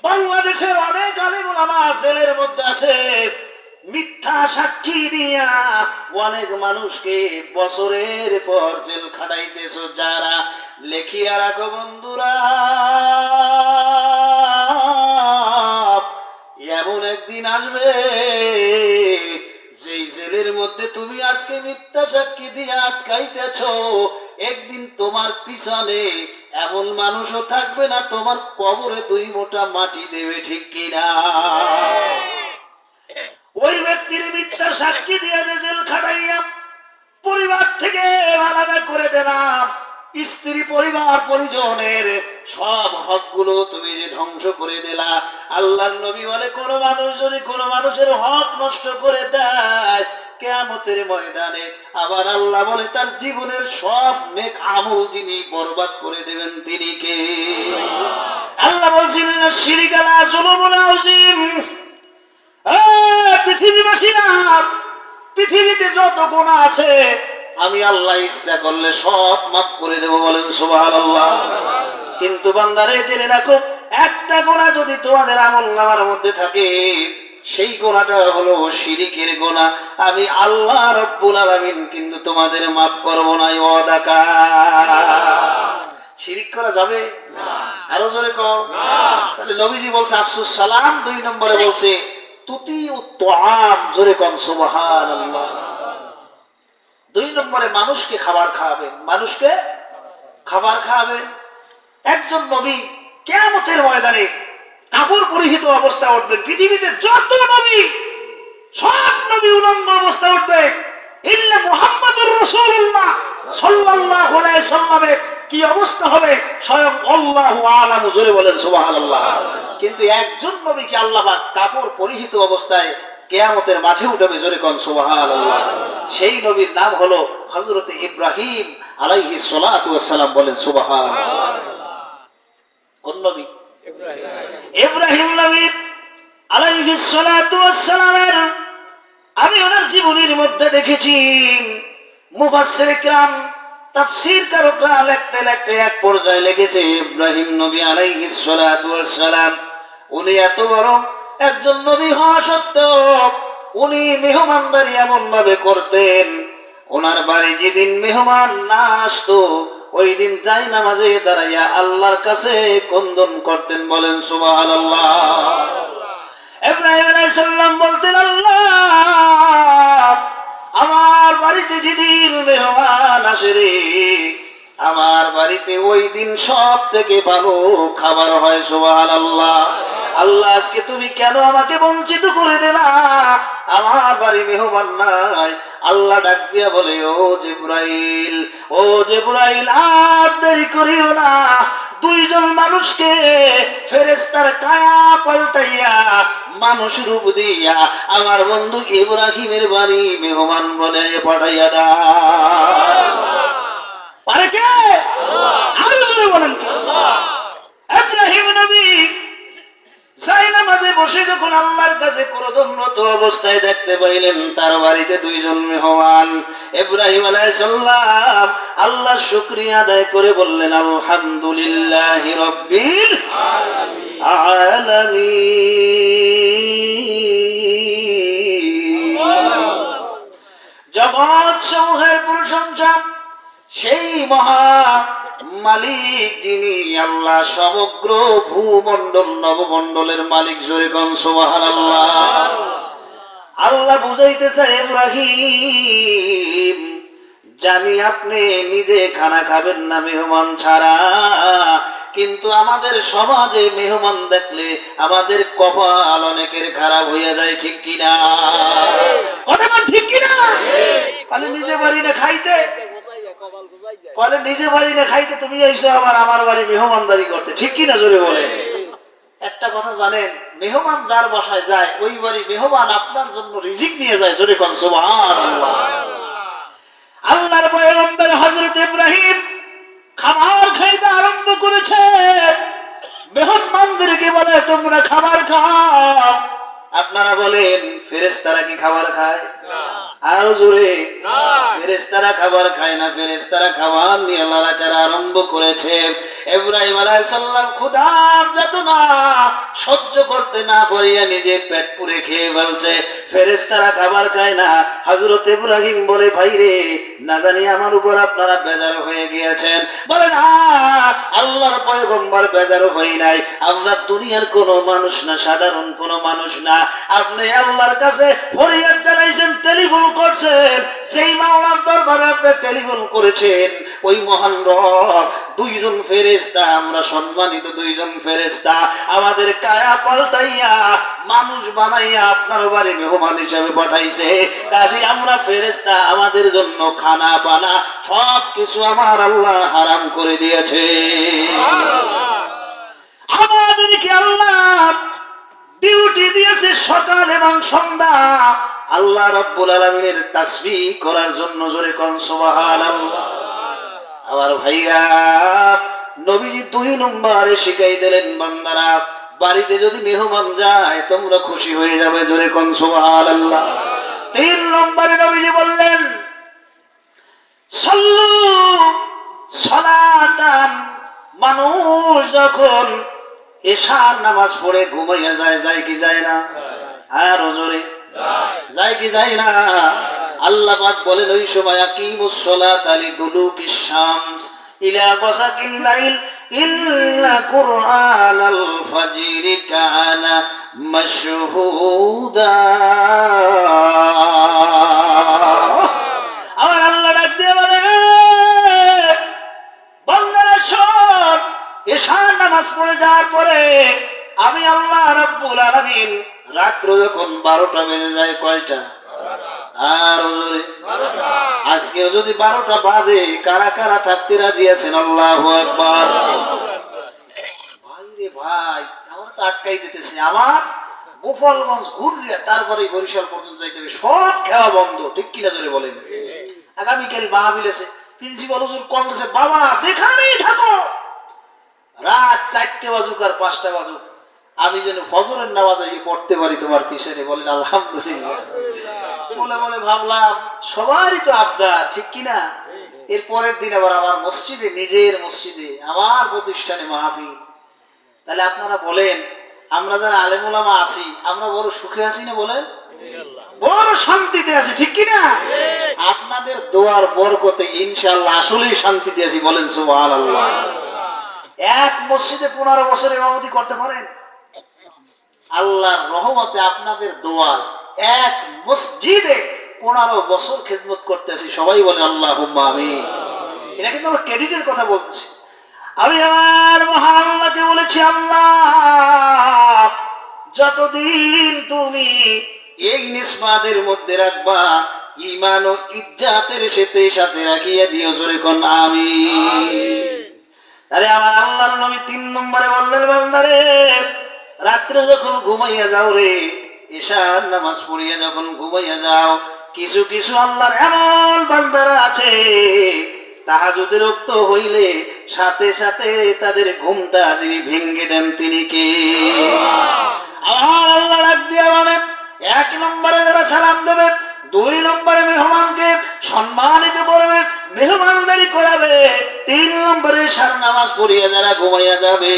বাংলাদেশের অনেক আলেম ওলামা জেলের মধ্যে আছে, মিথ্যা সাক্ষী দিয়া অনেক মানুষকে বছরের পর জেল খাটাইতেছ। যারা লেখিয়া রাখো বন্ধুরা, এমন একদিন আসবে যেই জেলের মধ্যে তুমি আজকে মিথ্যা সাক্ষী দিয়ে আটকাইতেছ, একদিন তোমার পিছনে এমন মানুষও থাকবে না, তোমার কবরে 2 মুঠা মাটি দেবে, ঠিক কিনা? ওই ব্যক্তির মিথ্যা সাক্ষী দিয়ে যে জেল খাটাইয়া পরিবার থেকে আলাদা করে দিলাম, স্ত্রী পরিবার পরিজনের সব হকগুলো তুমি যে ধ্বংস করে দিলা। আল্লাহর নবী বলে, কোন মানুষ যদি কোন মানুষের হক নষ্ট করে দেয় কিয়ামতের ময়দানে, আবার আল্লাহ বলে তার জীবনের সব নেক আমল যিনি বরবাদ করে দেবেন তিনি কে? আল্লাহ বলছেন, শিরক আলা যুলুমুন আযীম। পৃথিবীবাসীরা, পৃথিবীতে যত গুনাহ আছে আমি আল্লাহ ইচ্ছা করলে সব মাফ করে দেব, বলেন সুবহানাল্লাহ। কিন্তু বান্দারে জেনে রাখো, একটা গুনাহ যদি তোমাদের আমলনামার মধ্যে থাকে, সেই গুনাহটা হলো শিরকের গুনাহ, আমি আল্লাহ রাব্বুল আলামিন কিন্তু তোমাদের মাফ করব না, ওয়াদা কার। শিরক করা যাবে না, আরো জোরে কও না। তাহলে নবীজি বলছে আফসুস সালাম, 2 নম্বরে বলছে তুতি উত্তআম, জোরে কও সুবহানাল্লাহ। 2 নম্বরে মানুষকে খাবার খাওয়াবেন, মানুষকে খাবার খাওয়াবেন। একজন নবী কিয়ামতের ময়দানে কাপড় পরিহিত অবস্থায় উঠবেন। পৃথিবীতে যত নবী, সব নবী উলঙ্গ অবস্থায় উঠবে, ইল্লা মুহাম্মাদুর রাসূলুল্লাহ সাল্লাল্লাহু আলাইহি সাল্লামের কি অবস্থা হবে স্বয়ং আল্লাহু আলাম, জোরে বলেন সুবহানাল্লাহ। কিন্তু একজন নবীকে আল্লাহ পাক কাপড় পরিহিত অবস্থায় কিয়ামতের মাঠে উঠাবে, জোরে কোন সুবহানাল্লাহ। সেই নবীর নাম হলো হযরত ইব্রাহিম আলাইহিস সালাতু ওয়াস সালাম, বলেন সুবহানাল্লাহ। কোন নবী? ইব্রাহিম নবী আলাইহিস সালাতু ওয়াস সালামের আমি ওনার জীবনের মধ্যে দেখেছি মুফাসসির কিরাম, তাফসীর কারকরা লিখতে লিখতে এক পর্যায়ে লেগেছে ইব্রাহিম নবী আলাইহিস সালাতু ওয়াস সালাম উনি এত বড় একজন নবী হওয়া সত্ত্বেও উনি মেহমানদারি এমন ভাবে করতেন, ওনার বাড়ি যেদিন মেহমান না আসতো ওই দিন যাই নামাজে দাঁড়াইয়া আল্লাহর কাছে কন্দন করতেন, বলেন সুবহানাল্লাহ। ইব্রাহিম আলাইহিস সালাম বলতেন, আল্লাহ আমার বাড়িতে যেদিন মেহমান আসে রে, আমার বাড়িতে ওই দিন সব থেকে ভালো খাবার হয়, সুবহানাল্লাহ। আল্লাহ আজকে তুমি কেন আমাকে বঞ্চিত করে দিলা, আমার বাড়ি মেহমান নাই। আল্লাহ ডাক দিয়া বলে, ও জিবরাইল, ও জিবরাইল, আর দেরি করিও না, 2 জন মানুষকে ফেরেশতার কায়া পাল্টাইয়া মানুষ রূপ দিয়া আমার বন্ধু ইব্রাহিমের বাড়ি মেহমান বলে পাঠাইয়া দাও। পারে কে? আরো জোরে বলেন কে? ইব্রাহিম নবী যাই নামাজে বসে যখন আল্লাহর কাছে ক্রোধনরত অবস্থায় দেখতে পাইলেন তার বাড়িতে 2 জন মেহমান, ইব্রাহিম আলাইহিস সালাম আল্লাহর শুকরিয়া আদায় করে বললেন, আলহামদুলিল্লাহি রাব্বিল আলামিন। জগৎ সমূহের প্রশংসা সেই মহা মালিক যিনি আল্লাহ সমগ্র ভূমণ্ডল নবমণ্ডলের মালিক, জোরে কোন সুবহানাল্লাহ। আল্লাহ বুঝাইতেছে, ইব্রাহিম জানি আপনি নিজে খানা খাবেন না মেহমান ছাড়া, কিন্তু আমাদের সমাজে মেহমান দেখলে আমাদের কপাল অনেকের খারাপ হইয়া যায়, ঠিক কিনা? কথা বল, ঠিক কিনা? তাহলে নিজে বাড়ি না খাইতে, বলে নিজে বাড়ি না খাইতে তুমি এসো আবার আমার বাড়ি মেহমানদারি করতে, ঠিক কিনা? জোরে বলে। একটা কথা জানেন, মেহমান যার বাসায় যায় ওই বাড়ি মেহমান আপনার জন্য রিজিক নিয়ে যায়, জোরে কোন সুবহানাল্লাহ। আল্লাহর পয়গম্বর হযরত ইব্রাহিম খাবার খাইতে আরম্ভ করেছে, মেহমানদেরকে বলে তোমরা খাবার খাও। আপনারা বলেন ফেরেশতারা কি খাবার খায়? না। আরো জোরে। ফেরেশতারা খাবার খায় না, ফেরেশতারা খাবার নিয়ে লড়াচড়া আরম্ভ করেছে। ইব্রাহিম আলাইহিস সালাম ক্ষুধার যাতনা সহ্য করতে না পারিয়া নিজে পেট পুরে খেয়ে ফেলছে। ফেরেশতারা খাবার খায় না। হযরত ইব্রাহিম বলে, ভাই রে, না জানি আমার উপর আপনারা বেজার হয়ে গিয়েছেন। বলে না, আল্লাহর পয়গম্বর বেজার হই নাই। আমরা দুনিয়ার কোন মানুষ না, সাধারণ কোন মানুষ না। আপনি আল্লাহর কাছে ফরিয়াদ জানাইছেন, টেলিফোন করছেন, সেই মাওলার দরবারে আপনি টেলিফোন করেছেন। ওই মহান রব দুইজন ফেরেশতা, আমরা সম্মানিত দুইজন ফেরেশতা, আমাদের কায়া পাল্টাইয়া মানুষ বানাইয়া আপনার বাড়ি মেহমান হিসেবে পাঠাইছে। কাজে আমরা ফেরেশতা, আমাদের জন্য খানা পানা সব কিছু আমার আল্লাহ হারাম করে দিয়েছে। আমাদেরকে আল্লাহ ডিউটি দিয়েছে সকাল এবং সন্ধ্যা আল্লাহ রাব্বুল আলামিনের তাসবিহ করার জন্য। জোরে কোন সুবহানাল্লাহ। আমার ভাইরা, নবীজি 2 নম্বরে শিখাই দিলেন, বান্দারা বাড়িতে যদি মেহমান যায় তোমরা খুশি হয়ে যাবে। জোরে কোন সুবহানাল্লাহ। 3 নম্বরে নবীজি বললেন, সাল্লু সালাতান, মানুষ যখন এশার নামাজ পড়ে ঘুমাইয়া যায়, যায় কি যায় না? আর জোরে, যায় কি যায় না? আল্লাহ পাক বলেন ওই সময় আকিমুস সালাতা লিদুলুকিশ শামস ইলা গাসাকিল লাইল ইন্না কুরআনাল ফাজরি কানা মাশহুদা। আমার আল্লাহ ডাক দিয়ে বলে, বান্দারা শোন, এশার নামাজ পড়ে যাওয়ার পরে আমি আল্লাহ রাব্বুল আলামিন রাত্র যখন 12টা বেজে যায়, কয়টা? আর জোরে, আজকেও যদি 12টা বাজে, কারা কারা থাকতে রাজি আছেন? আল্লাহু আকবার। ভাই রে ভাই, আমার তো আটকাই দিতেছে। আমার গোপালগঞ্জ ঘুরিয়া তারপরে বরিশাল পর্যন্ত যাইতে হবে, সব খেলা বন্ধ। ঠিক কিনা জোরে বলেন? আগামীকাল মাহফিল আছে, প্রিন্সিপাল হুজুর কল দিয়েছে, বাবা যেখানেই থাকো, রাত 4টে বাজুক আর 5টা বাজুক, আমি যেন ফজরের নামাজ পড়তে পারি তোমার পিছনে। বলেন আলহামদুলিল্লাহ। বলে বলে ভাবলাম সবারই তো আবদার, ঠিক কিনা? এর পরের দিন আবার আমার মসজিদে, নিজের মসজিদে, আমার প্রতিষ্ঠানে মাহফিল। তাহলে আপনারা বলেন, আমরা যারা আলেম ওলামা আছি, আমরা বড় সুখে আছি না? বলেন, বড় শান্তিতে আছি, ঠিক কিনা? আপনাদের দোয়ার বরকতে ইনশাআল্লাহ আসলেই শান্তিতে আছি। বলেন সুবহানাল্লাহ। এক মসজিদে 15 বছর ইমামতি করতে পারেন, আল্লাহর রহমতে আপনাদের দোয়া এক মসজিদে 15 বছর খেদমত করতেছি। সবাই বলে আল্লাহুম্মা আমিন। এটা কিন্তু আমরা ক্রেডিটের কথা বলতেছি। আমি আমার মহান আল্লাহকে বলেছি, আল্লাহ যতদিন তুমি এই নিসবাতের মধ্যে রাখবা, ঈমান ও ইজ্জাতের সাথে রাখিয়া দিও। জোরে কোন আমিন। তাহলে আমার আল্লাহর নবী 3 নম্বরে বললেন, বান্দারে রাত্রে যখন ঘুমাইয়া যাও রে, এশার নামাজ পড়িয়া যখন ঘুমাইয়া যাও, কিছু কিছু আল্লাহর এমন বান্দারা আছে তাহাজ্জুদের ওয়াক্ত হইলে সাথে সাথে তাদের ঘুমটা যিনি ভেঙে দেন তিনি কে? আমার আল্লাহ ডাক দিয়া বলেন, 1 নম্বরে যারা সালাম দেবে, 2 নম্বরে মেহমানকে সম্মানিত করবে, মেহমানদারি করাবে, 3 নম্বরে শান নামাজ পড়িয়া যারা ঘুমাইয়া যাবে,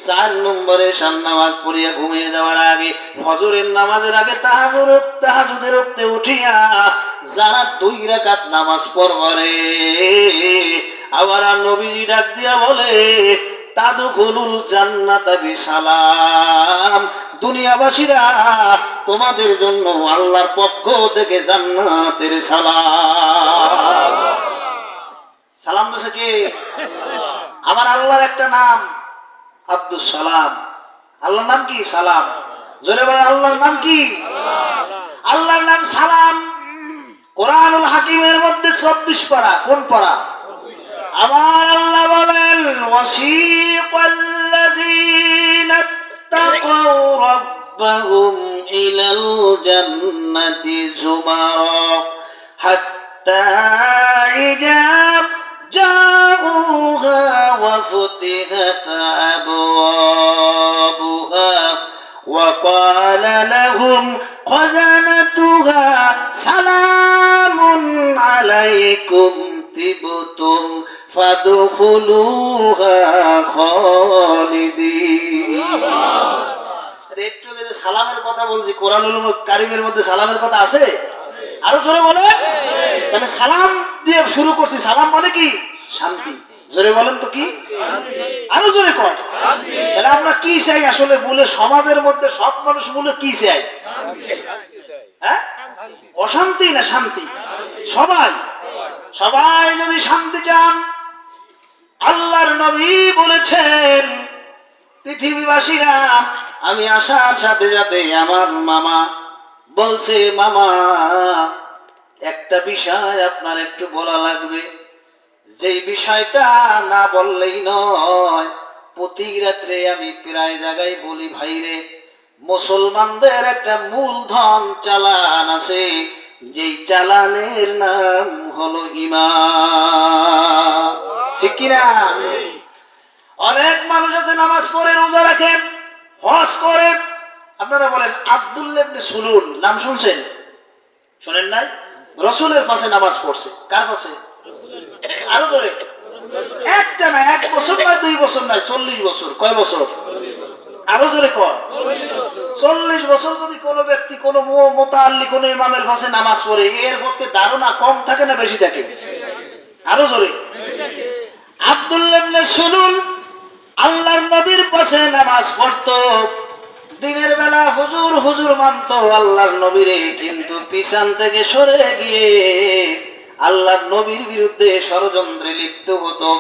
4 নম্বরে শান নামাজ পড়িয়া ঘুমিয়ে যাওয়ার আগে, ফজরের নামাজের আগে তাহাজ্জুদের ওয়াক্তে উঠিয়া যারা 2 রাকাত নামাজ পড়বে, আবার নবীজি ডাক দিয়া বলে, তাদখুলুল জান্নাতা বিসালাম, দুনিয়াবাসীরা তোমাদের জন্য আল্লাহর পক্ষ থেকে জান্নাতের সালাম। সালাম দিছে কে? আমার আল্লাহর একটা নাম আব্দুস সালাম। আল্লাহর নাম কি? সালাম। জোরে বলেন, আল্লাহর নাম কি? আল্লাহর নাম সালাম। কোরআনুল হাকিমের মধ্যে 24 পারা। কোন পারা? আমার আল্লাহ বলেন, ওয়াসিকাল্লাযীনা তাকাউ রাব্বাহুম ইলাল জান্নাতি যুমারা হাত্তা ইযা জাউহা ওয়া ফুতিহাত আবওয়াবুহা ওয়া ক্বালা লাহুম খাজানাতুহা সালামুন আলাইকুম তিবতুম ফাদখুলুহা খালিদিন। একটু আগে যে সালামের কথা বলছি, কোরআনুল কারীমের মধ্যে সালামের কথা আছে? আরো জোরে বলে। তাহলে সালাম দিয়ে শুরু করছি। সালাম মানে কি? শান্তি। জোরে বলেন তো কি? আরো জোরে কর। তাহলে আমরা কি চাই আসলে? বলে সমাজের মধ্যে সব মানুষ বলে কি চাই? হ্যাঁ, অশান্তি না শান্তি? সবাই সবাই যদি শান্তি চান, আল্লাহর নবী বলেছেন পৃথিবীবাসীরা, আমি আসার সাথে সাথে আমার মামা বলছে, মামা একটা বিষয় আপনার একটু বলা লাগবে। যেই বিষয়টা না বললেই নয়। প্রতি রাত্রে আমি প্রায় জায়গায় বলি, ভাইরে মুসলমানদের একটা মূলধন চালান আছে, যেই চালানের নাম হলো ঈমান। ঠিক কিনা? অনেক মানুষ আছে নামাজ পড়ে, রোজা রাখেন, হজ করে। আপনারা বলেন আব্দুল্লাহ ইবনে সুলুল নাম শুনছেন? শুনেন নাই? রাসূলের পাশে নামাজ পড়ছে। কার পাশে? আরো ধরে। একটা না, 1 বছর নয়, 2 বছর নয়, 40 বছর। কয় বছর? আরো জোরে কর। 40 বছর যদি কোন ব্যক্তি কোন মুতাআল্লি কোন ইমামের পাশে নামাজ পড়ে, এর মধ্যে ধারণা কম থাকে না বেশি থাকে? আরো জোরে। আব্দুল্লাহ ইবনে সুলুল আল্লাহর নবীর পাশে নামাজ পড়তো। দিনের বেলা হুজুর হুজুর মানতো আল্লাহর নবীরে, কিন্তু পিছন থেকে সরে গিয়ে আল্লাহর নবীর বিরুদ্ধে ষড়যন্ত্রে লিপ্ত হতো,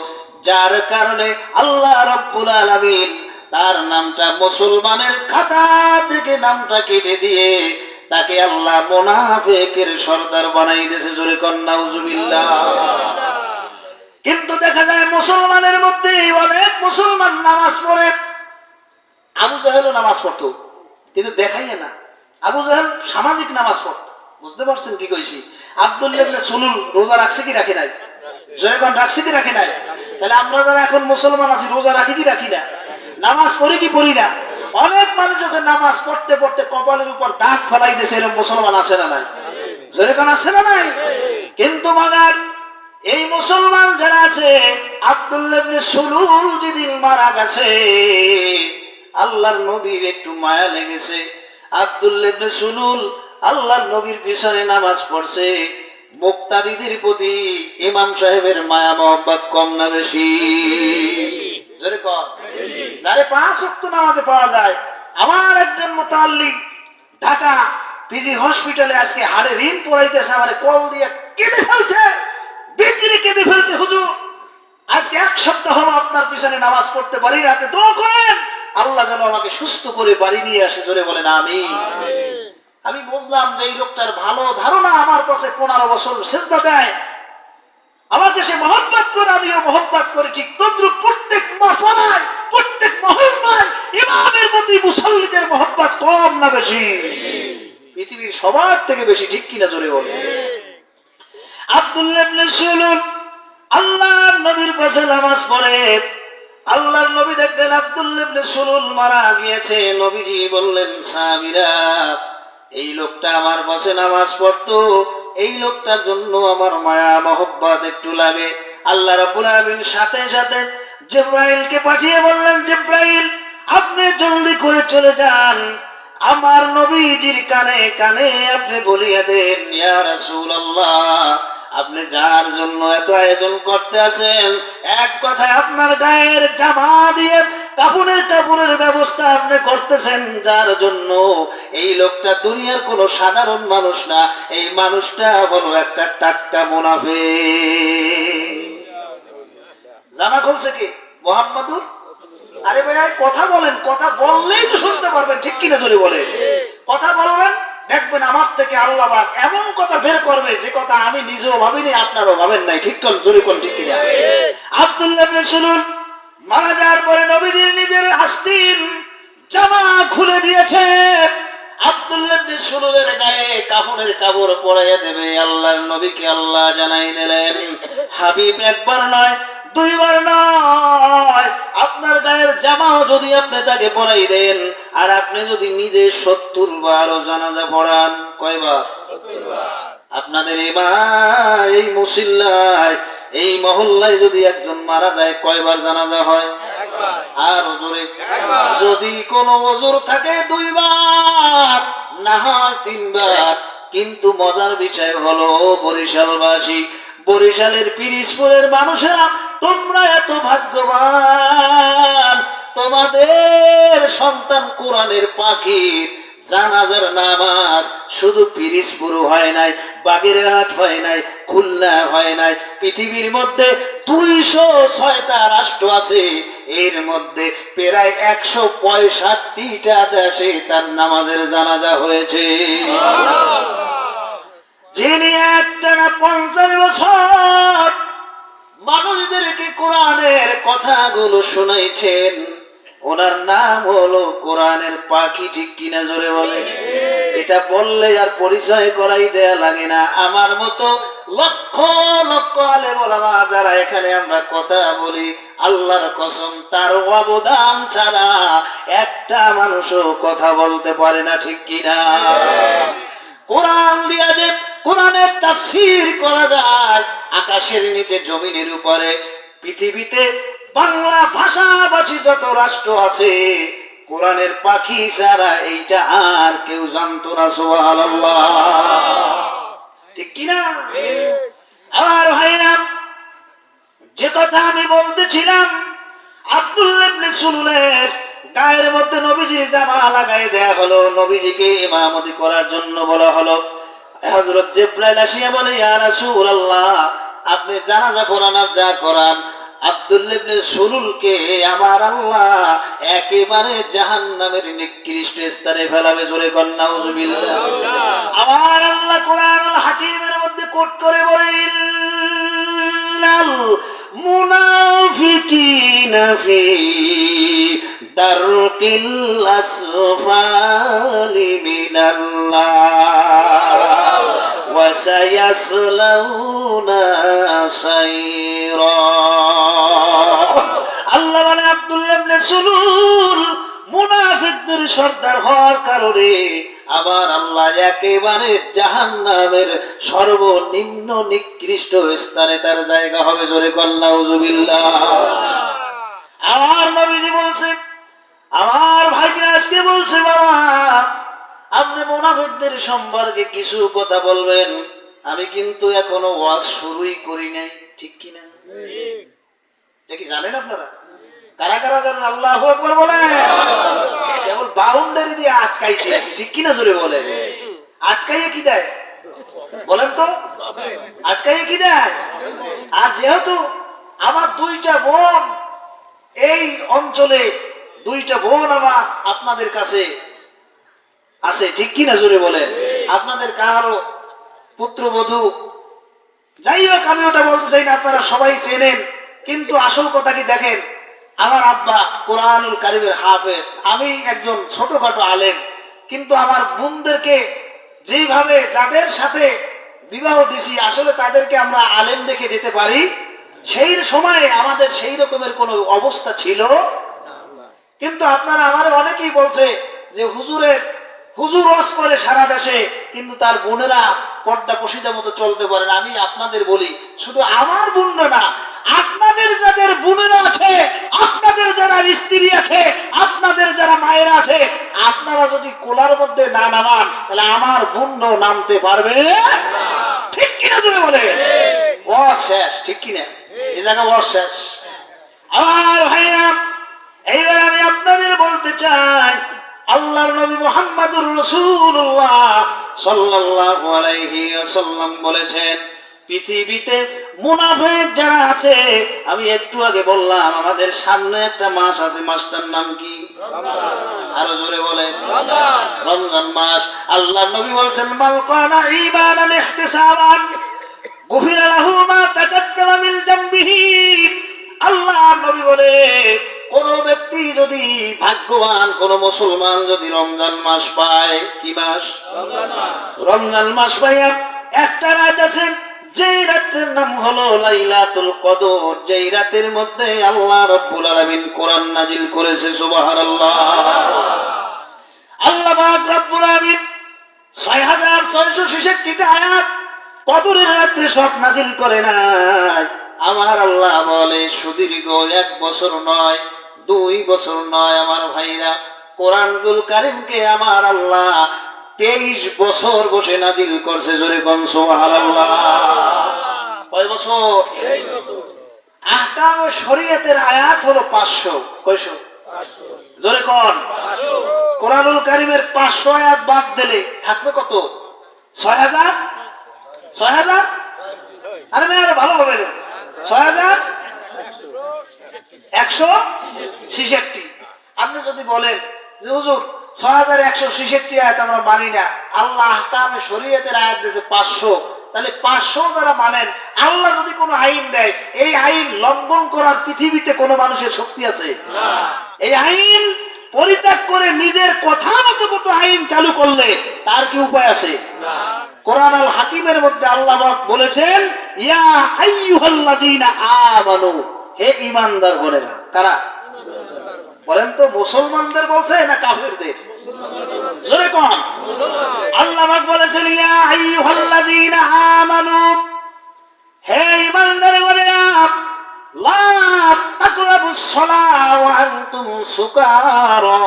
যার কারণে আল্লাহ রাব্বুল আলামিন তার নামটা মুসলমানের খাতা থেকে নামটা কেটে দিয়ে তাকে আল্লাহ মুনাফিকের সর্দার বানাই দিয়েছে। জোরে কর নাউজুবিল্লাহ। কিন্তু দেখা যায় মুসলমানের মধ্যে অনেক মুসলমান নামাজ পড়ে। আবু জাহেলও নামাজ পড়তো, কিন্তু দেখাইয়ে না। আবু জাহেল সামাজিক নামাজ পড়তো। বুঝতে পারছেন কি কইছি? আব্দুল্লাহ ইবনে সুলুল রোজা রাখছে কি রাখে নাই? জয়গণ রাখছে কি রাখে নাই? তাহলে আমরা যারা এখন মুসলমান আছি, রোজা রাখি কি রাখি না? নামাজ পড়ি কি পড়ি না? অনেক মানুষ আছে নামাজ পড়তে পড়তে কপালের উপর দাগ ফেলাই দিয়েছে, এরকম মুসলমান আছে না নাই? জয়গণ আছে না নাই? কিন্তু মাগার এই মুসলমান যারা আছে, আব্দুল্লাহ ইবনে সুলুল যেদিন মারা গেছে, আল্লাহর নবীর একটু মায়া লেগেছে। আব্দুল্লাহ ইবনে সুলুল আল্লাহর নবীর পিছনে নামাজ পড়ছে। মুক্তাদিদের প্রতি ইমাম সাহেবের মায়া মহব্বত কম না বেশি? জোরে কর। যারে 5 ওয়াক্ত নামাজে পাওয়া যায়। আমার একজন মুতাআল্লি ঢাকা পিজি হসপিটালে আজকে হাড়ে ঋণ পড়াইতেছে, আমারে কল দিয়ে কেঁদে ফেলছে, বিক্রি কেঁদে ফেলছে, হুজুর আজকে 1 সপ্তাহ হলো আপনার পিছনে নামাজ পড়তে পারি না, আপনি দোয়া করেন আল্লাহ যেন আমাকে সুস্থ করে বাড়ি নিয়ে আসে। জোরে বলেন আমিন। আমি বুঝলাম যে এই লোকটার ভালো ধারণা, আমার কাছে 15 বছর সিজদা দেয়, আমাকে সে মহব্বত করে, আমিও মহব্বত করি। ঠিক তদ্রুপ প্রত্যেক মাহফিলায়, প্রত্যেক মহল্লায় ইমামের প্রতি মুসল্লিদের মহব্বত কম না বেশি? পৃথিবীর সবার থেকে বেশি। ঠিক কিনা? জোরে বলেন। আব্দুল্লাহ ইবনে সুলুল আল্লাহর নবীর পাশে নামাজ পড়ে। আল্লাহর নবী দেখলেন আব্দুল্লাহ ইবনে সুলুল মারা গিয়েছে। নবীজি বললেন, সাহাবীরা এই লোকটা আমার পাশে নামাজ পড়তো, এই লোকটার জন্য আমার মায়া মহব্বত একটু লাগে। আল্লাহ রাব্বুল আলামিন সাথে সাথে জিবরাইলকে পাঠিয়ে বললেন, জিবরাইল আপনি জলদি করে চলে যান, আমার নবীজির কানে কানে আপনি বলিয়ে দেন, ইয়া রাসূলুল্লাহ আপনি যার জন্য এত আয়োজন করতে আছেন, এক কথায় আপনার গায়ের জামা দিয়ে কাপড়ের ব্যবস্থা আপনি করতেছেন, যার জন্য এই লোকটা দুনিয়ার কোনো সাধারণ মানুষ না, এই মানুষটা হলো একটা টাটকা মুনাফিক। জামা খুলছে কি? মুহাম্মাদুর। আরে ভাই কথা বলেন, কথা বললেই তো শুনতে পারবেন। ঠিক কিনা? জোরে বলে কথা বলবেন, দেখবেন আমার থেকে আল্লাহ পাক এমন কথা বের করবে যে কথা আমি নিজেও ভাবিনি, আপনারাও ভাবেন নাই। ঠিক কর, জোরে কোন ঠিক কিনা? আব্দুল্লাহ ইবনে সুলুল মারা যাওয়ার পরে নবীজি নিজের আস্তিন জামা খুলে দিয়েছে। আব্দুল্লাহ ইবনে সুলুলের গায়ে কাপড়ের কাপড় পরাইয়া দেবে আল্লাহর নবীকে আল্লাহ জানাই দিলেন, হাবিব একবার নয়, 2 বার নয়, আপনি আপনার গায়ের জামাও যদি আপনি তাকে পরাই দেন, আর আপনি যদি নিজে 70 বারও জানাজা পড়ান, কয়বার? আপনাদের এই মুসিল্লায়, এই মহল্লায় যদি একজন মারা যায়, কয়বার জানাজা হয়? আর ওজোরে যদি কোনো ওজোর থাকে 2 বার, না হয় 3 বার। কিন্তু মজার বিষয় হলো, বরিশালবাসী, বরিশালের পিরিজপুরের মানুষেরা, তোমরা এত ভাগ্যবান, তোমাদের সন্তান কোরআনের পাখির জানাজার নামাজ শুধু পিরিজপুর হয় নাই, বাগেরহাট হয় নাই, খুলনা হয় নাই, পৃথিবীর মধ্যে 206টা রাষ্ট্র আছে, এর মধ্যে প্রায় 165টা দেশে তার নামাজের জানাজা হয়েছে। যিনি একটানা 50 বছর মানুষদেরকে কোরআনের কথাগুলো শোনাইছেন, ওনার নাম হলো কোরআনের পাখি, ঠিক কিনা জোরে বলে? এটা বললে আর পরিচয় করাই দেয়া লাগে না। আমার মতো লক্ষ লক্ষ আলেম ওলামা যারা এখানে আমরা কথা বলি, আল্লাহর কসম তার অবদান ছাড়া একটা মানুষও কথা বলতে পারে না, ঠিক কিনা? কোরআন দিয়া যে কোরআনের তাফসীর করা যায়, আকাশের নিচে জমিনের উপরে পৃথিবীতে বাংলা ভাষাভাষী যত রাষ্ট্র আছে, কোরআনের পাখি ছাড়া এইটা আর কেউ জানতো না। সুবহানাল্লাহ, ঠিক কিনা? আমার ভাইরা, যে কথা আমি বলতেছিলাম, আব্দুল্লাহ ইবনে সুলুলের গায়ের মধ্যে নবীজির জামা লাগাই দেয়া হলো, নবীজিকে ইমামতি করার জন্য বলা হলো। হযরত জিবরাইল আসিয়া বলে, ইয়া রাসূলুল্লাহ, আপনি জানাজা পড়ান আর যা করান, আব্দুল্লাহ ইবনে সুলুলকে আমার আল্লাহ একেবারে জাহান্নামের নিকৃষ্ট স্থানে ফেলাবে। জোরে কর নাউজুবিল্লাহ। আমার আল্লাহ কোরআনুল হাকীমের মধ্যে কোট করে বলেন, ইন্নাল মুনাফিকিনা ফি দারকিল আসফালি মিনাল্লাহ ওয়া সায়াসলাউনা সাইরা। আল্লাহ বলে, আব্দুল্লাহ ইবনে সুলুল মুনাফিকদের সর্দার হওয়ার কারণে আবার আল্লাহ একেবারে জাহান্নামের সর্বনিম্ন নিকৃষ্ট স্থানে তার জায়গা হবে। জোরে কর নাউজুবিল্লাহ। আমার নবীজি বলছে, আমার ভাইরা আজকে বলছে, বাবা আপনি মুনাফিকদের সম্পর্কে কিছু কথা বলবেন। আমি কিন্তু এখনো ওয়াজ শুরুই করি নাই, ঠিক কিনা? এটা কি জানেন আপনারা? কারা কারা জানেন? আল্লাহু আকবার বলেন। কেবল বাউন্ডারি দিয়ে আটকাইছে, ঠিক কিনা জোরে বলেন? আটকাইয়ে কি দেয় বলেন তো? আটকাইয়ে কি দেয়? আর যেহেতু আমার 2টা বোন এই অঞ্চলে, 2টা বোন আমার আপনাদের কাছে আছে, ঠিক কিনা জোরে বলেন? আপনাদের কারো পুত্রবধূ, যাই হোক আমি ওটা বলতে চাই না, আপনারা সবাই চেনেন। কিন্তু আসল কথা কি দেখেন, আমার আব্বা কোরআনুল কারীমের হাফেজ, আমি একজন ছোটখাটো আলেম, কিন্তু আমার বোনদেরকে যেভাবে যাদের সাথে বিবাহ দিছি, আসলে তাদেরকে আমরা আলেম দেখে দিতে পারি, সেই সময়ে আমাদের সেই রকমের কোনো অবস্থা ছিল। কিন্তু আপনারা আমার অনেকেই বলছে যে হুজুর ওয়াজ করে সারা দেশে, কিন্তু তার বোনেরা পর্দা পশিদা মতো চলতে পারে না। আমি আপনাদের বলি, শুধু আমার বোন না, আপনাদের যাদের বোনেরা আছে, আপনাদের যারা স্ত্রী আছে, আপনাদের যারা মায়েরা আছে, আপনারা যদি কোলার মধ্যে না নামান, তাহলে আমার বোন নামতে পারবে, ঠিক কিনা জোরে বলে? ওয়াজ শেষ, ঠিক কিনা? এই জায়গা ওয়াজ শেষ। আমার ভাইরা, এইবার আমি আপনাদের বলতে চাই, আল্লাহর নবী মুহাম্মদুর রাসূলুল্লাহ সাল্লাল্লাহু আলাইহি ওয়াসাল্লাম বলেছেন, পৃথিবীতে মুনাফিক যারা আছে, আমি একটু আগে বললাম আমাদের সামনে একটা মাস আছে, মাসটার নাম কি? আরো জোরে বলেন। রমজান মাস। আল্লাহর নবী বলেছেন, মান কানা ঈমানান ইহতিসাবান গুফিরা লাহু মা তাকাদ্দামা মিন যামবিহি। আল্লাহর নবী বলে, কোন ব্যক্তি যদি ভাগ্যবান, কোন মুসলমান যদি রমজান মাস পায়, কি মাস? রমজান মাস পাইয়া একটা রাত আছে, যেই রাতের নাম হলো লাইলাতুল কদর, যেই রাতের মধ্যে আল্লাহ রাব্বুল আলামিন কোরআন নাজিল করেছে। সুবহানাল্লাহ। আল্লাহ পাক রব্বুল আলামিন 6666টা আয়াত কদরের রাত্রে সব নাজিল করে নাই। আমার আল্লাহ বলে সুদীর্ঘ 1 বছর নয়, 2 বছর নয় আমার ভাইরা, কোরআনুল কারীমকে আমার আল্লাহ 23 বছর বসে নাজিল করছে। জোরে কোন সুবহানাল্লাহ। কয় বছর? 23 বছর। আহকাম শরীয়তের আয়াত হলো 500। কয়শো? 500। জোরে কোন? 500। কোরআনুল কারীমের 500 আয়াত বাদ দিলে থাকবে কত? 6000। 6000? আরে মেয়েরা ভালো হবে। 6166। আপনি যদি বলেন যে হুজুর 6166 আয়াত আমরা মানি না, আল্লাহ আহকামে শরীয়তের আয়াত দিয়েছে 500, তাহলে 500 যারা মানেন, আল্লাহ যদি কোনো আইন দেয়, এই আইন লঙ্ঘন করার পৃথিবীতে কোনো মানুষের শক্তি আছে? না। এই আইন পরিত্যাগ করে নিজের কথা মতো কত আইন চালু করলে তার কি উপায় আছে? না। কোরআন আল হাকিমের মধ্যে আল্লাহ বলেছেন, ইয়া আইয়ুহাল্লাযীনা আমানু, হে ঈমানদার গণেরা। কারা বলেন তো? মুসলমানদের বলছে না কাফেরদের? জোরে কোন? আল্লাহ পাক বলেছেন, ইয়া আইয়ুহাল্লাযীনা আমানু, হে ঈমানদার গণেরা, লা তাকরাবুস সালাহ ওয়া আনতুম সুকারা।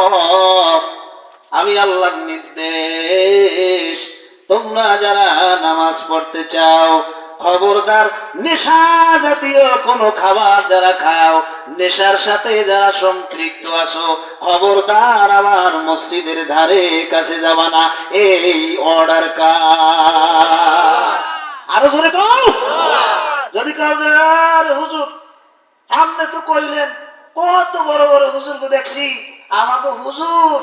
আমি আল্লাহর নির্দেশ, তোমরা যারা নামাজ পড়তে চাও, খবরদার নেশা জাতীয় কোনো খাবার যারা খাও, নেশার সাথে যারা সম্পৃক্ত আছো, খবরদার আমার মসজিদের ধারে কাছে যাবা না। এই অর্ডার কার? আরো জোরে কও। যদি কাজ হুজুর আপনি তো কইলেন, কত বড় বড় হুজুরকে দেখছি, আমাকে হুজুর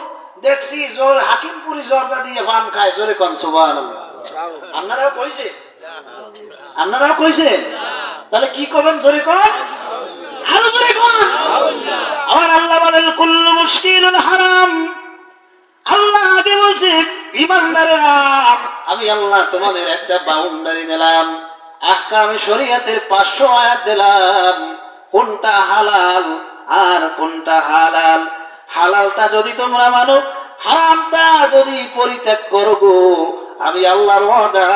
দেখছি জোর হাকিমপুরি জর্দা দিয়ে পান খায়। জোরে কোন সুবহানাল্লাহ। আপনারাও কইছে? আপনারাও কইছেন? তাহলে কি করবেন? জোরে কোন, আরো জোরে কোন। আমার আল্লাহ বলেন কুল্লু মুশকিলুন হারাম। আল্লাহ আগে বলছে, ঈমানদারেরা, আমি আল্লাহ তোমাদের একটা বাউন্ডারি দিলাম, আহকামে শরীয়তের 500 আয়াত দিলাম, কোনটা হালাল আর কোনটা হালাল। হালালটা যদি তোমরা মানো, হারামটা যদি পরিত্যাগ করো গো, আমি আল্লাহর ওয়াদা,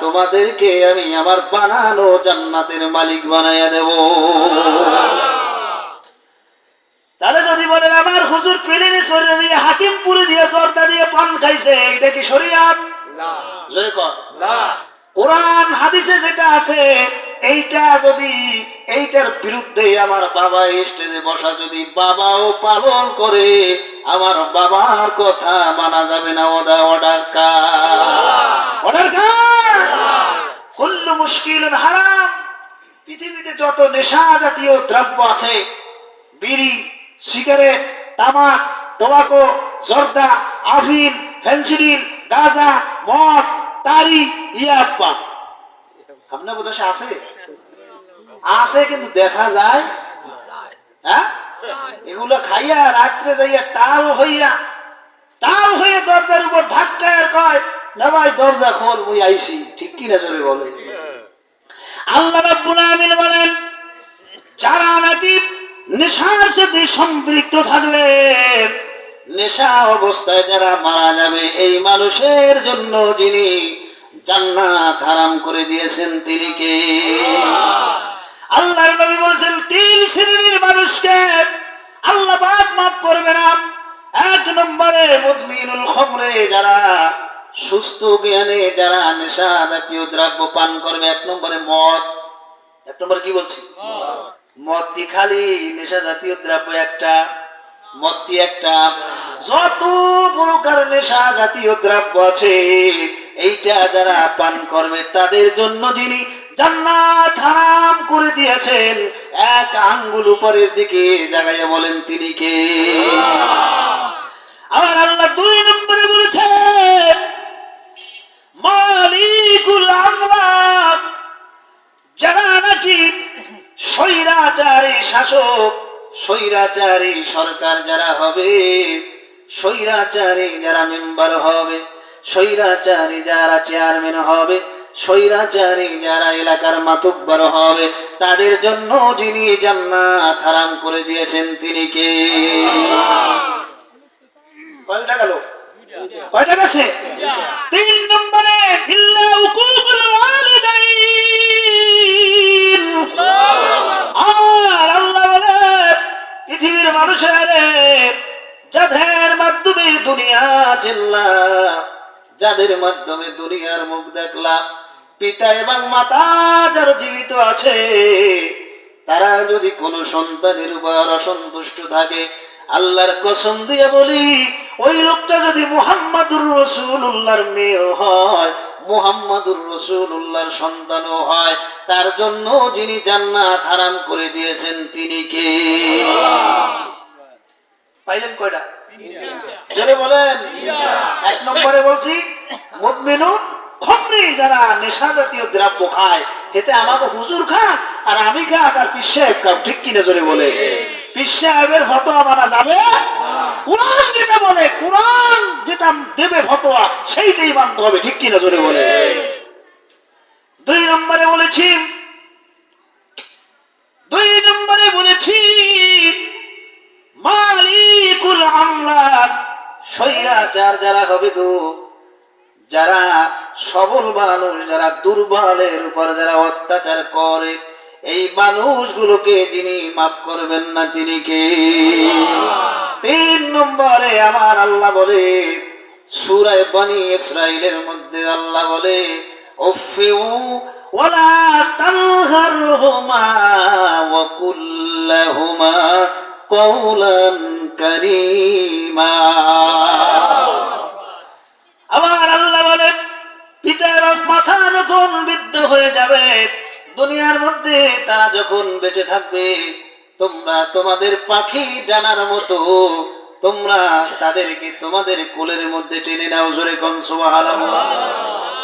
তোমাদেরকে আমি আমার বানানো জান্নাতের মালিক বানাইয়া দেব। তাহলে যদি বলেন আমার হুজুর প্লেনে চড়ে দিয়ে হাকিমপুরে দিয়ে জর্দা দিয়ে পান খাইছে, এটা কি শরীয়ত? না। জোরে কর না। কোরআন হাদিসে যেটা আছে, এইটা যদি এইটার বিরুদ্ধে আমার বাবা স্টেজে বসা যদি বাবাও পালন করে, আমার বাবার কথা মানা যাবে না। অর্ডার কার? অর্ডার কার? কুল্লু মুশকিলুন হারাম। পৃথিবীতে যত নেশা জাতীয় দ্রব্য আছে, বিড়ি, সিগারেট, তামাক, টোবাকো, জর্দা, আফিম, ফেনসিডিল, গাঁজা, মদ, তারি, ইয়াব্বা, আপনার বোধহয় আছে? আছে, কিন্তু দেখা যায়। হ্যাঁ, এগুলো খাইয়া রাত্রে যাইয়া টাল হইয়া দরজার উপর ধাক্কায় কয়, না ভাই দরজা খোল, মুই আইছি। ঠিক কিনা চলে বলে? আল্লাহ রাব্বুল আলামিন বলেন, যারা নাকি নেশার সাথে সম্পৃক্ত থাকবে, নেশা অবস্থায় যারা মারা যাবে, এই মানুষের জন্য যিনি জান্নাত হারাম করে দিয়েছেন তিনি কে? আল্লাহর নবী বলেছেন, 3 শ্রেণীর মানুষকে আল্লাহ পাক মাফ করবে না। 1 নম্বরে মুদমিনুল খমরে, যারা সুস্থ জ্ঞানে যারা নেশা জাতীয় দ্রব্য পান করবে। 1 নম্বরে মদ। 1 নম্বর কি বলছি? মদ কি খালি নেশা জাতীয় দ্রব্য একটা? মদ কি একটা? যত প্রকার নেশা জাতীয় দ্রব্য আছে, এইটা যারা পান করবে তাদের জন্য যিনি জান্নাত হারাম করে দিয়েছেন, 1 আঙ্গুল উপরের দিকে জাগাইয়া বলেন তিনি কে? আমার আল্লাহ 2 নম্বরে বলেছেন, মালিকুল আমলাক, যারা নাকি স্বৈরাচারী শাসক, স্বৈরাচারী সরকার যারা হবে, স্বৈরাচারী যারা মেম্বার হবে, স্বৈরাচারী যারা চেয়ারম্যান হবে, স্বৈরাচারী যারা এলাকার মাতব্বর হবে তাদের জন্য যিনি জান্নাত হারাম করে দিয়েছেন তিনি কে? কয়টা গেল? কয়টা গেছে? 3 নম্বরে ইল্লা উকুকুল ওয়ালিদাইন। আর আল্লাহ বলে পৃথিবীর মানুষেরা যাদের মাধ্যমে দুনিয়া চিনলাম, যাদের মাধ্যমে দুনিয়ার মুখ দেখলাম, পিতা এবং মাতা যারা জীবিত আছে তারা যদি কোনো সন্তানের উপর অসন্তুষ্ট থাকে, আল্লাহর কসম দিয়ে বলি ওই লোকটা যদি মুহাম্মাদুর রাসূলুল্লাহর মেয়ে হয়, মুহাম্মাদুর রাসূলুল্লাহর সন্তানও হয়, তার জন্য যিনি জান্নাত হারাম করে দিয়েছেন তিনি কে? পাইলেন কয়টা? জোরে বলেন। 1 নম্বরে বলছি মুমিনুন খমরি, যারা নেশা জাতীয় দ্রব্য খায়, এতে আমাকে হুজুর খাক আর আমি খাক আর পীর সাহেব খাক, ঠিক কিনা? জোরে বলে। পীর সাহেবের ফতোয়া মানা যাবে? কোরআন যেটা বলে, কোরআন যেটা দেবে ফতোয়া সেইটাই মানতে হবে, ঠিক কিনা? জোরে বলে। 2 নম্বরে বলেছি মালিকুল আমলাক, স্বৈরাচার যারা হবে গো, যারা সবল মানুষ, যারা দুর্বলের উপর যারা অত্যাচার করে, এই মানুষগুলোকে যিনি মাফ করবেন না তিনি কে? 3 নম্বরে আমার আল্লাহ বলে সূরা বনী ইসরাঈলের মধ্যে আল্লাহ বলে উফিউ ওয়ালা তানহারহুমা ওয়া কুল্লাহুমা কওলান কারীমা। আমার আল্লাহ বলে পিতার মাথা যখন বৃদ্ধ হয়ে যাবে দুনিয়ার মধ্যে, তারা যখন বেঁচে থাকবে, তোমরা তোমাদের পাখি ডানার মতো তোমরা তাদেরকে তোমাদের কোলের মধ্যে টেনে নাও। জোরে কোন সুবহানাল্লাহ।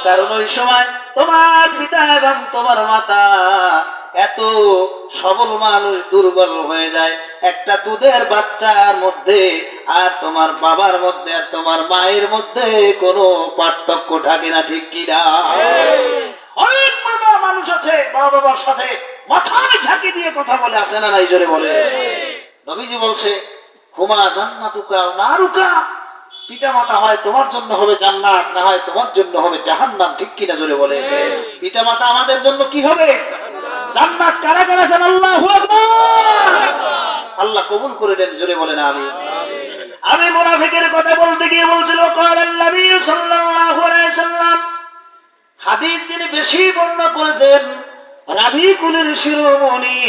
কারণ ওই সময় তোমার পিতা এবং তোমার মাতা এত সবল মানুষ দুর্বল হয়ে যায়, একটা দুধের বাচ্চার মধ্যে আর তোমার বাবার মধ্যে আর তোমার মায়ের মধ্যে কোনো পার্থক্য থাকে না, ঠিক কিনা? অনেক মানুষ আছে মা বাবার সাথে মাথায় ঝাঁকি দিয়ে কথা বলে, আসে না নাই? জোরে বলে। নবীজি বলছে হুমা জান্নাতুকা নারুকা, পিতা মাতা হয় তোমার জন্য হবে জান্নাত, না হয় তোমার জন্য হবে জাহান্নাম, ঠিক কিনা? জোরে বলে। পিতা মাতা আমাদের জন্য কি হবে? জান্নাত। কারা কারা আছেন? আল্লাহু আকবার। আল্লাহ কবুল করে দেন। জোরে বলেন আমিন। আমি মুনাফিকের কথা বলতে গিয়ে বলছিল ক্বালান নবী সাল্লাল্লাহু আলাইহি ওয়াসাল্লাম, হাদিস যিনি বেশি বর্ণনা করেছেন রাবি কুলের শিরোমণি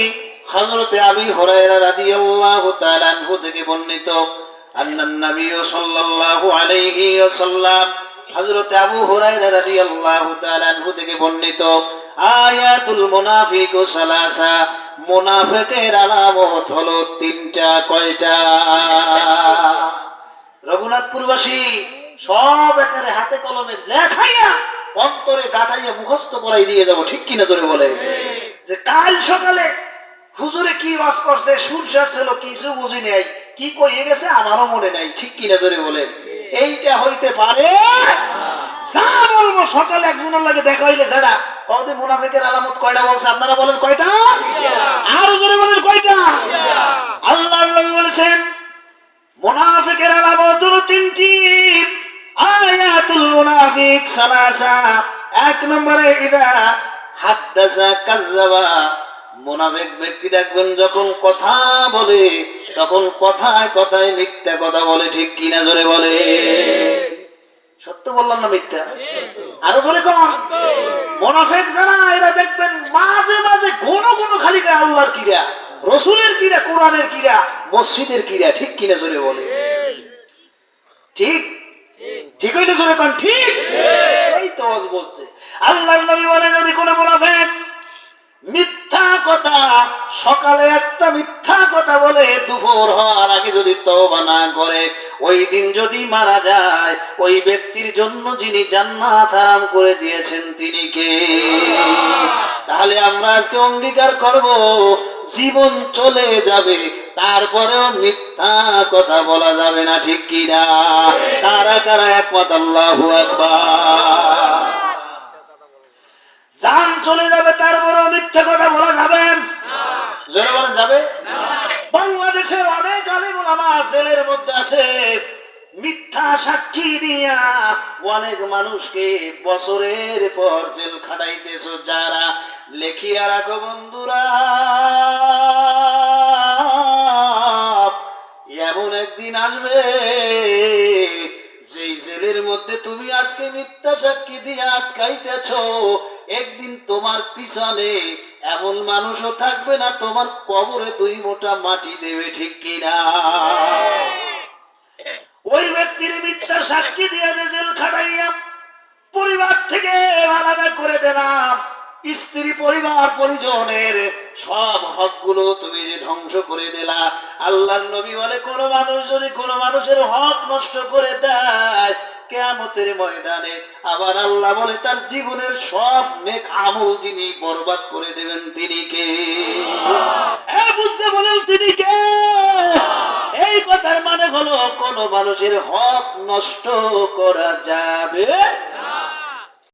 হযরতে আবি হুরায়রা রাদিয়াল্লাহু তাআলা আনহু থেকে বর্ণিত, আন্নান নবী সাল্লাল্লাহু আলাইহি ওয়াসাল্লাম, হযরতে আবু হুরায়রা রাদিয়াল্লাহু তাআলা আনহু থেকে বর্ণিত, আয়াতুল মুনাফিকু সালাসা, মুনাফিকের আলামত হলো 3টা। কয়টা? রঘুনাথপুরবাসী সব একেবারে হাতে কলমে লেখাইয়া অন্তরে গাঁথাইয়া মুখস্থ করাই দিয়ে যাব, ঠিক কিনা? জোরে বলে। যে কাল সকালে হুজুরে কি ওয়াজ করছে, সুর ছিল কিছু বুঝি নাই, কি কইয়ে গেছে আমারও মনে নাই, ঠিক কিনা? জোরে বলে। এইটা হইতে পারে যা বলবো সকালে একজনের লাগে দেখা হইলে ছাড়া কদি মুনাফিকের আলামত কয়টা বলছে? আপনারা বলেন কয়টা? আরো জোরে বলেন কয়টা? আল্লাহর নবী বলেছেন মুনাফিকের আলামত হলো 3টি। আয়াতুল মুনাফিক সালাসা। 1 নম্বরে ইদা হাদাসা কাযাবা, মুনাফিক ব্যক্তি দেখবেন যখন কথা বলে তখন কথায় কথায় মিথ্যা কথা বলে, ঠিক কিনা? জোরে বলে। সত্য বললাম না মিথ্যা? আরো জোরে কোন? মুনাফিক যারা এরা দেখবেন মাঝে মাঝে ঘন ঘন খালি আল্লাহর কিরা, রাসূলের কিরা, কোরআনের কিরা, মসজিদের কিরা, ঠিক কিনা? জোরে বলে। ঠিক ঠিক হইলে জোরে কোন? ঠিক। এই তো ওয়াজ বলছে। আল্লাহর নবী বলেন যদি কোন মুনাফিক মিথ্যা কথা সকালে একটা মিথ্যা কথা বলে দুপুর হওয়ার আগে যদি তওবা না করে, ওই দিন যদি মারা যায়, ওই ব্যক্তির জন্য যিনি জান্নাত হারাম করে দিয়েছেন তিনি কে? তাহলে আমরা আজকে অঙ্গীকার করব জীবন চলে যাবে তারপরেও মিথ্যা কথা বলা যাবে না, ঠিক কিনা? কারা কারা একমত? আল্লাহু আকবার। জোরে বলেন যাবে? বাংলাদেশের অনেক আলেম ওলামা জেলের মধ্যে আছে, মিথ্যা সাক্ষী দিয়া অনেক মানুষকে বছরের পর জেল খাটাইতেছ। যারা লেখিয়া রাখো বন্ধুরা, এমন একদিন আসবে যেই জেলের মধ্যে তুমি আজকে মিথ্যা সাক্ষী দিয়ে আটকাইতেছ, একদিন তোমার পিছনে এমন মানুষও থাকবে না, তোমার কবরে 2 মুঠা মাটি দেবে, ঠিক কিনা? ওই ব্যক্তির মিথ্যা সাক্ষী দিয়ে যে জেল খাটাইয়া পরিবার থেকে আলাদা করে দিলাম, স্ত্রী পরিবার পরিজনের সব হকগুলো তুমি যে ধ্বংস করে দিলা। আল্লাহর নবী বলে, কোন মানুষ যদি কোন মানুষের হক নষ্ট করে দেয় কিয়ামতের ময়দানে, আবার আল্লাহ বলে তার জীবনের সব নেক আমল যিনি বরবাদ করে দেবেন তিনি কে? বুঝতে বলেন তিনি কে? এই কথার মানে হলো কোন মানুষের হক নষ্ট করা যাবে